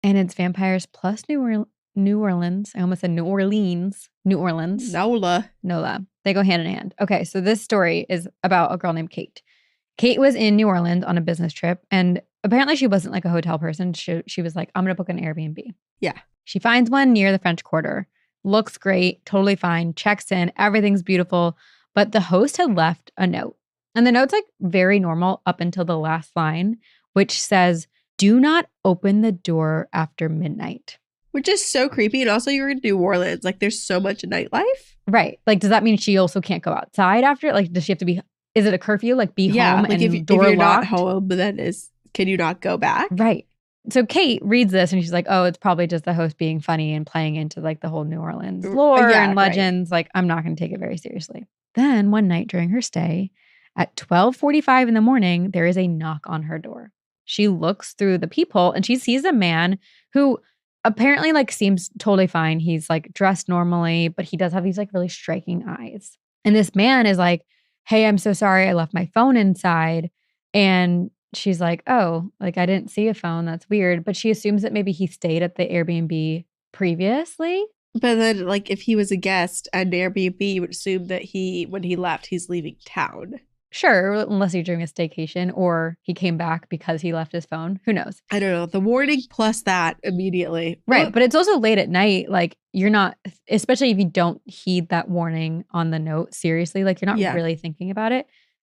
And it's vampires plus New Orleans. I almost said New Orleans. New Orleans. Nola. They go hand in hand. Okay, so this story is about a girl named Kate. Kate was in New Orleans on a business trip, and apparently she wasn't like a hotel person. She was like, I'm going to book an Airbnb. Yeah. She finds one near the French Quarter. Looks great, totally fine, checks in, everything's beautiful. But the host had left a note. And the note's like very normal up until the last line, which says, do not open the door after midnight. Which is so creepy. And also, you're in New Orleans. Like, there's so much nightlife. Right. Like, does that mean she also can't go outside after? Like, does she have to be, is it a curfew? Like, be home like and if door you're locked? not home, but then can you not go back? Right. So Kate reads this and she's like, oh, it's probably just the host being funny and playing into like the whole New Orleans lore and legends. Right. Like, I'm not going to take it very seriously. Then one night during her stay at 12:45 in the morning, there is a knock on her door. She looks through the peephole and she sees a man who apparently like seems totally fine. He's like dressed normally, but he does have these like really striking eyes. And this man is like, hey, I'm so sorry. I left my phone inside. And she's like, oh, like I didn't see a phone. That's weird. But she assumes that maybe he stayed at the Airbnb previously. But then like if he was a guest at Airbnb, you would assume that when he left, he's leaving town. Sure, unless you're doing a staycation or he came back because he left his phone. Who knows? I don't know. The warning plus that immediately. Right. But it's also late at night. Like you're not, especially if you don't heed that warning on the note seriously, like you're not really thinking about it.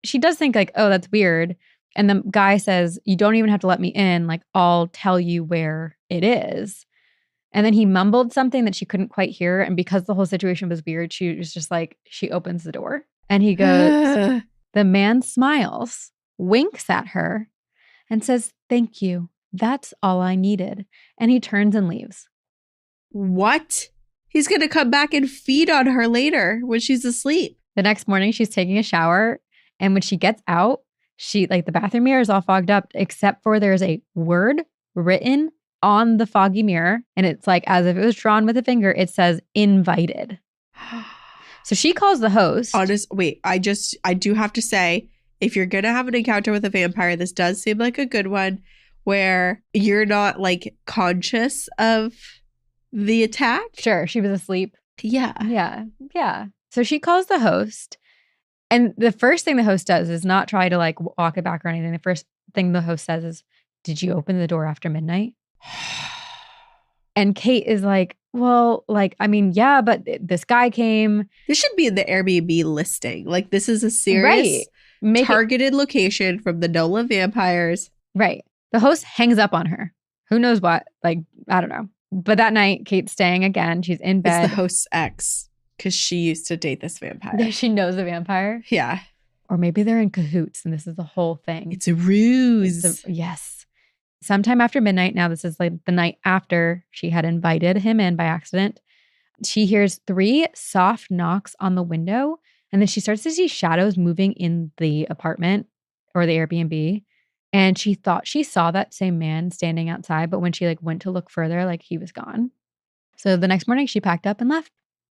She does think like, oh, that's weird. And the guy says, you don't even have to let me in. Like I'll tell you where it is. And then he mumbled something that she couldn't quite hear. And because the whole situation was weird, she was just like, she opens the door and he goes, the man smiles, winks at her, and says, thank you. That's all I needed. And he turns and leaves. What? He's going to come back and feed on her later when she's asleep. The next morning, she's taking a shower. And when she gets out, the bathroom mirror is all fogged up, except for there's a word written on the foggy mirror. And it's like as if it was drawn with a finger. It says invited. So she calls the host. I do have to say, if you're going to have an encounter with a vampire, this does seem like a good one where you're not like conscious of the attack. Sure. She was asleep. Yeah. Yeah. So she calls the host. And the first thing the host does is not try to like walk it back or anything. The first thing the host says is, did you open the door after midnight? And Kate is like, well, like, I mean, yeah, but this guy came. This should be in the Airbnb listing. Like, this is a serious targeted location from the Nola vampires. Right. The host hangs up on her. Who knows what? Like, I don't know. But that night, Kate's staying again. She's in bed. It's the host's ex because she used to date this vampire. She knows the vampire? Yeah. Or maybe they're in cahoots and this is the whole thing. It's a ruse. Yes. Sometime after midnight, now this is like the night after she had invited him in by accident, she hears 3 soft knocks on the window. And then she starts to see shadows moving in the apartment or the Airbnb. And she thought she saw that same man standing outside. But when she like went to look further, like he was gone. So the next morning she packed up and left.